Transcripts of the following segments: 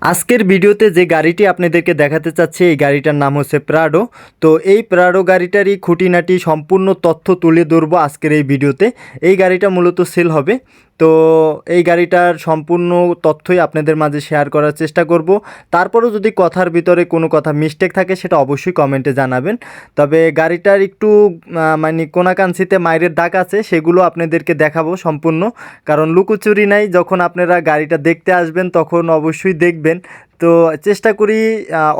আজকের ভিডিওতে যে গাড়িটি আপনাদেরকে দেখাতে চাচ্ছি এই গাড়িটার নাম হচ্ছে প্রাডো। তো এই প্রাডো গাড়িটারই খুঁটিনাটি সম্পূর্ণ তথ্য তুলে ধরবো আজকের এই ভিডিওতে। এই গাড়িটা মূলত সেল হবে। তো এই গাড়িটার সম্পূর্ণ তথ্যই আপনাদের মাঝে শেয়ার করার চেষ্টা করব। তারপরেও যদি কথার ভিতরে কোনো কথা মিস্টেক থাকে সেটা অবশ্যই কমেন্টে জানাবেন। তবে গাড়িটার একটু মানে কোনাকাঞ্চিতে মাইরের দাগ আছে, সেগুলো আপনাদেরকে দেখাবো সম্পূর্ণ। কারণ লুকোচুরি নাই, যখন আপনারা গাড়িটা দেখতে আসবেন তখন অবশ্যই দেখবেন। তো চেষ্টা করি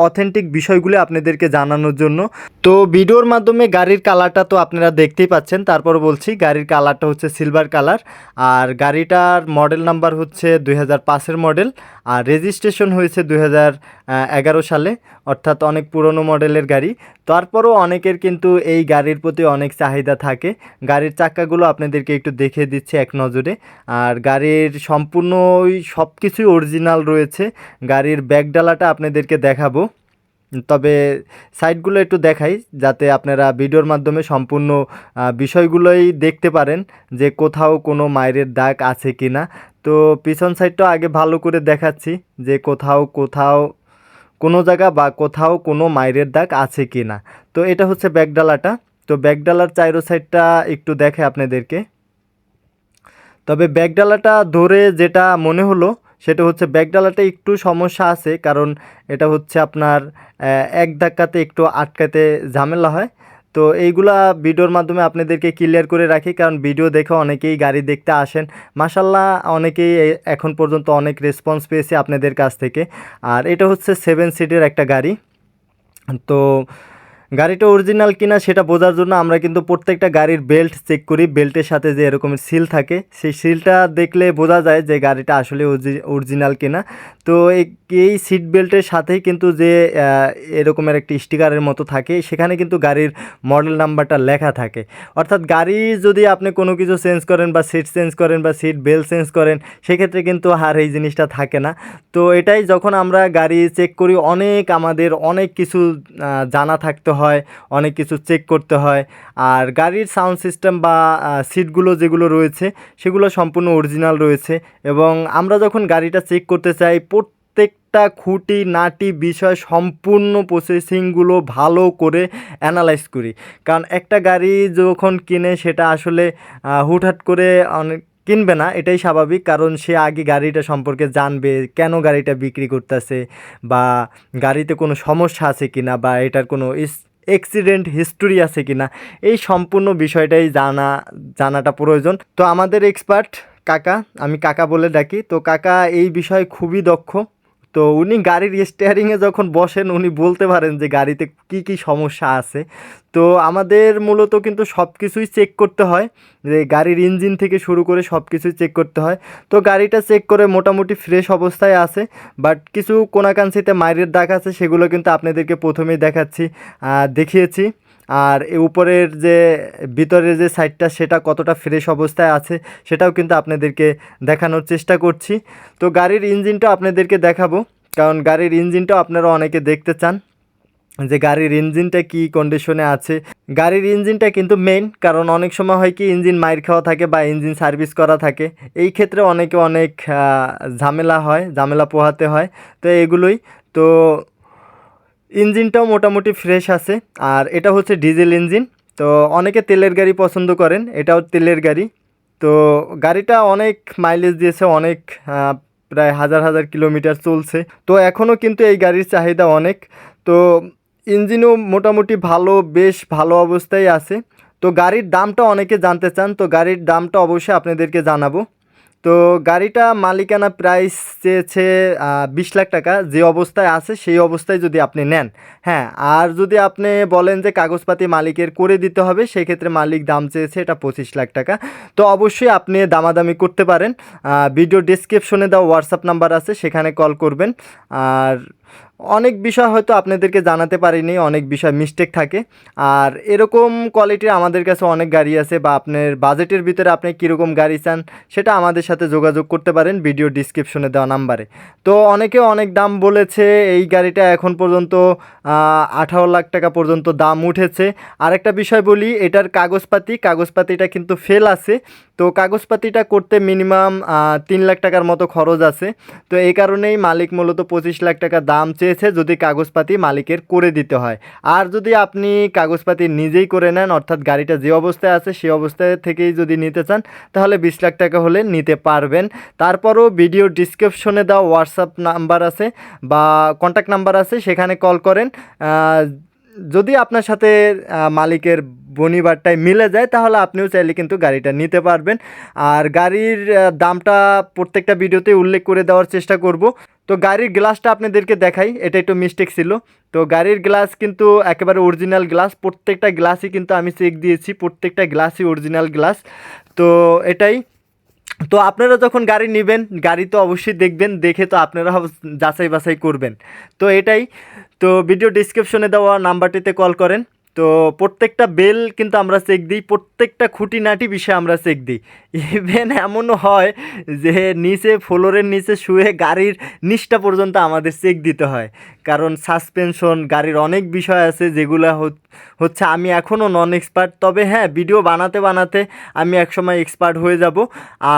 অথেন্টিক বিষয়গুলো আপনাদেরকে জানানোর জন্য। তো ভিডিওর মাধ্যমে গাড়ির কালারটা তো আপনারা দেখতেই পাচ্ছেন, তারপর বলছি গাড়ির কালারটা হচ্ছে সিলভার কালার। আর গাড়িটার মডেল নাম্বার হচ্ছে 2005-এর মডেল। আর রেজিস্ট্রেশন হয়েছে 2011 সালে, অর্থাৎ অনেক পুরনো মডেলের গাড়ি। তারপরও অনেকের কিন্তু এই গাড়ির প্রতি অনেক চাহিদা থাকে। গাড়ির চাক্কাগুলো আপনাদেরকে একটু দেখিয়ে দিচ্ছি এক নজরে। আর গাড়ির সম্পূর্ণই সব কিছুই অরিজিনাল রয়েছে। গাড়ির ব্যাকডালাটা আপনাদেরকে দেখাবো, তবে সাইডগুলো একটু দেখাই যাতে আপনারা ভিডিওর মাধ্যমে সম্পূর্ণ বিষয়গুলোই দেখতে পারেন যে কোথাও কোনো মাইরের দাগ আছে কি না। তো পিছন সাইডটা আগে ভালো করে দেখাচ্ছি যে কোথাও কোথাও কোনো জায়গা বা কোথাও কোনো মাইরের দাগ আছে কি না। তো এটা হচ্ছে ব্যাকডালাটা। তো ব্যাকডালার চাইরো সাইডটা একটু দেখে আপনাদেরকে। তবে ব্যাকডালাটা ধরে যেটা মনে হলো সেটা হচ্ছে ব্যাকডালাটা একটু সমস্যা আছে, কারণ এটা হচ্ছে আপনার এক ধাক্কাতে একটু আটকাতে ঝামেলা হয়। তো এইগুলা ভিডিওর মাধ্যমে আপনাদেরকে ক্লিয়ার করে রাখি, কারণ ভিডিও দেখে অনেকেই গাড়ি দেখতে আসেন। মাশাল্লাহ অনেকেই এখন পর্যন্ত অনেক রেসপন্স পেয়েছে আপনাদের কাছ থেকে। আর এটা হচ্ছে 7 সিটের একটা গাড়ি। তো গাড়িটা অরিজিনাল কিনা সেটা বোঝার জন্য আমরা কিন্তু প্রত্যেকটা গাড়ির বেল্ট চেক করি। বেল্টের সাথে যে এরকমের সিল থাকে, সেই সিলটা দেখলে বোঝা যায় যে গাড়িটা আসলে অরিজিনাল কিনা। তো এই সিট বেল্টের সাথেই কিন্তু যে এরকমের একটি স্টিকারের মতো থাকে, সেখানে কিন্তু গাড়ির মডেল নাম্বারটা লেখা থাকে। অর্থাৎ গাড়ি যদি আপনি কোনো কিছু চেঞ্জ করেন বা সিট চেঞ্জ করেন বা সিট বেল্ট চেঞ্জ করেন, সেক্ষেত্রে কিন্তু আর এই জিনিসটা থাকে না। তো এটাই যখন আমরা গাড়ি চেক করি আমাদের অনেক কিছু জানা থাকতে হয়, অনেক কিছু চেক করতে হয়। আর গাড়ির সাউন্ড সিস্টেম বা সিটগুলো যেগুলো রয়েছে সেগুলো সম্পূর্ণ অরিজিনাল রয়েছে। এবং আমরা যখন গাড়িটা চেক করতে চাই প্রত্যেকটা খুঁটি নাটি বিষয় সম্পূর্ণ প্রসেসিংগুলো ভালো করে অ্যানালাইজ করি। কারণ একটা গাড়ি যখন কিনে সেটা আসলে হুটহাট করে অনেক কিনবে না, এটাই স্বাভাবিক। কারণ সে আগে গাড়িটা সম্পর্কে জানবে, কেন গাড়িটা বিক্রি করতেছে, বা গাড়িতে কোনো সমস্যা আছে কিনা, বা এটার কোনো অ্যাক্সিডেন্ট হিস্টোরি আছে কিনা, এই সম্পূর্ণ বিষয়টাই জানাটা প্রয়োজন। তো আমাদের এক্সপার্ট কাকা, আমি কাকা বলে ডাকি, তো কাকা এই বিষয়ে খুবই দক্ষ। তো উনি গাড়ির স্টিয়ারিংয়ে যখন বসেন উনি বলতে পারেন যে গাড়িতে কি কি সমস্যা আছে। তো আমাদের মূলত কিন্তু সব কিছুই চেক করতে হয়, যে গাড়ির ইঞ্জিন থেকে শুরু করে সব কিছুই চেক করতে হয়। তো গাড়িটা চেক করে মোটামুটি ফ্রেশ অবস্থায় আছে, বাট কিছু কোনাকাঞ্চিতে মাইরের দাগ আছে, সেগুলো কিন্তু আপনাদেরকে প্রথমেই দেখিয়েছি। আর উপরের যে ভিতরের যে সাইডটা সেটা কতটা ফ্রেশ অবস্থায় আছে সেটাও কিন্তু আপনাদেরকে দেখানোর চেষ্টা করছি। তো গাড়ির ইঞ্জিনটা আপনাদেরকে দেখাবো, কারণ গাড়ির ইঞ্জিনটাও আপনারা অনেকে দেখতে চান যে গাড়ির ইঞ্জিনটা কী কন্ডিশনে আছে। গাড়ির ইঞ্জিনটা কিন্তু মেইন, কারণ অনেক সময় হয় কি ইঞ্জিন মাইর খাওয়া থাকে বা ইঞ্জিন সার্ভিস করা থাকে, এই ক্ষেত্রে অনেকে অনেক ঝামেলা পোহাতে হয়। তো এগুলোই। তো ইঞ্জিনটাও মোটামুটি ফ্রেশ আছে। আর এটা হচ্ছে ডিজেল ইঞ্জিন। তো অনেকে তেলের গাড়ি পছন্দ করেন, এটাও তেলের গাড়ি। তো গাড়িটা অনেক মাইলেজ দিয়েছে, অনেক প্রায় হাজার হাজার কিলোমিটার চলছে। তো এখনও কিন্তু এই গাড়ির চাহিদা অনেক। তো ইঞ্জিনও মোটামুটি ভালো, বেশ ভালো অবস্থায় আছে। তো গাড়ির দামটা অনেকে জানতে চান, তো গাড়ির দামটা অবশ্যই আপনাদেরকে জানাবো। তো গাড়িটা মালিকানা প্রাইস চেয়েছে 20 লাখ টাকা। যে অবস্থায় আছে সেই অবস্থায় যদি আপনি নেন, হ্যাঁ। আর যদি আপনি বলেন যে কাগজপাতি মালিকের করে দিতে হবে, সেক্ষেত্রে মালিক দাম চেয়েছে এটা 25 লাখ টাকা। তো অবশ্যই আপনি দামাদামি করতে পারেন। ভিডিও ডেসক্রিপশনে দেওয়া হোয়াটসঅ্যাপ নাম্বার আছে, সেখানে কল করবেন। আর অনেক বিষয় হয়তো আপনাদেরকে জানাতে পারিনি, অনেক বিষয় মিস্টেক থাকে। আর এরকম কোয়ালিটির আমাদের কাছে অনেক গাড়ি আছে, বা আপনার বাজেটের ভিতরে আপনি কীরকম গাড়ি চান সেটা আমাদের সাথে যোগাযোগ করতে পারেন ভিডিও ডিসক্রিপশনে দেওয়া নাম্বারে। তো অনেকে অনেক দাম বলেছে, এই গাড়িটা এখন পর্যন্ত 18 লাখ টাকা পর্যন্ত দাম উঠেছে। আরেকটা বিষয় বলি, এটার কাগজপাতিটা কিন্তু ফেল আছে। তো কাগজপাতিটা করতে মিনিমাম 3 লাখ টাকার মতো খরচ আছে। তো এই কারণেই মালিক মূলত 25 লাখ টাকা দাম চেয়েছে যদি কাগজপাতি মালিকের করে দিতে হয়। আর যদি আপনি কাগজপাতি নিজেই করে নেন, অর্থাৎ গাড়িটা যে অবস্থায় আছে সেই অবস্থায় থেকেই যদি নিতে চান, তাহলে 20 লাখ টাকা হলে নিতে পারবেন। তারপরও ভিডিও ডিসক্রিপশনে দেওয়া হোয়াটসঅ্যাপ নাম্বার আছে বা কন্ট্যাক্ট নাম্বার আছে, সেখানে কল করেন। যদি আপনার সাথে মালিকের বনিবারটাই মিলে যায়, তাহলে আপনিও চাইলে কিন্তু গাড়িটা নিতে পারবেন। আর গাড়ির দামটা প্রত্যেকটা ভিডিওতে উল্লেখ করে দেওয়ার চেষ্টা করব। তো গাড়ির গ্লাসটা আপনাদেরকে দেখাই, এটা একটু মিস্টেক ছিল। তো গাড়ির গ্লাস কিন্তু একেবারে অরিজিনাল গ্লাস, প্রত্যেকটা গ্লাসই কিন্তু আমি চেক দিয়েছি, প্রত্যেকটা গ্লাসই অরিজিনাল গ্লাস। তো এটাই। তো আপনারা যখন গাড়ি নেবেন, গাড়ি তো অবশ্যই দেখবেন, দেখে তো আপনারা যাচাই বাছাই করবেন। তো এটাই। তো ভিডিও ডিসক্রিপশনে দেওয়া নাম্বারটিতে কল করেন। তো প্রত্যেকটা বেল কিন্তু আমরা চেক দিই, প্রত্যেকটা খুঁটিনাটি বিষয় আমরা চেক দিই। ইভেন এমনও হয় যে নিচে ফ্লোরের নিচে শুয়ে গাড়ির নিচটা পর্যন্ত আমাদের চেক দিতে হয়, কারণ সাসপেনশন, গাড়ির অনেক বিষয় আছে যেগুলো হচ্ছে আমি এখনও নন এক্সপার্ট। তবে হ্যাঁ, ভিডিও বানাতে বানাতে আমি একসময় এক্সপার্ট হয়ে যাব।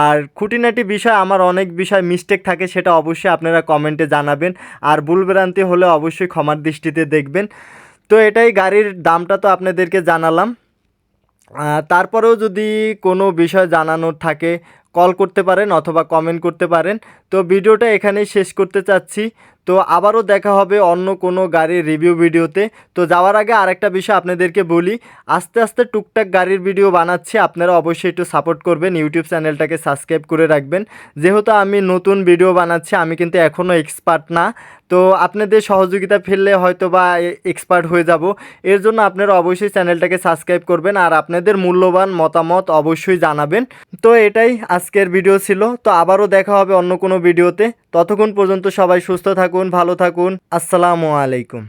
আর খুঁটিনাটি বিষয় আমার অনেক বিষয় মিস্টেক থাকে, সেটা অবশ্যই আপনারা কমেন্টে জানাবেন। আর ভুলভ্রান্তি হলে অবশ্যই ক্ষমার দৃষ্টিতে দেখবেন। তো এটাই, গাড়ির দামটা তো আপনাদেরকে জানালাম। তারপরেও যদি কোনো বিষয় জানানোর থাকে কল করতে পারেন অথবা কমেন্ট করতে পারেন। তো ভিডিওটা এখানেই শেষ করতে চাচ্ছি। তো আবারও দেখা হবে অন্য কোনো গাড়ির রিভিউ ভিডিওতে। তো যাওয়ার আগে আরেকটা বিষয় আপনাদেরকে বলি, আস্তে আস্তে টুকটাক গাড়ির ভিডিও বানাচ্ছি, আপনারা অবশ্যই একটু সাপোর্ট করবেন, ইউটিউব চ্যানেলটাকে সাবস্ক্রাইব করে রাখবেন। যেহেতু আমি নতুন ভিডিও বানাচ্ছি, আমি কিন্তু এখনও এক্সপার্ট না। তো আপনাদের সহযোগিতা ফেললে হয়তো বা এক্সপার্ট হয়ে যাব। এর জন্য আপনারা অবশ্যই চ্যানেলটাকে সাবস্ক্রাইব করবেন আর আপনাদের মূল্যবান মতামত অবশ্যই জানাবেন। তো এটাই আজকের ভিডিও ছিল। তো আবারও দেখা হবে অন্য কোনো ভিডিওতে। ততক্ষণ পর্যন্ত সবাই সুস্থ থাকুন, ভালো থাকুন। আসসালামু আলাইকুম।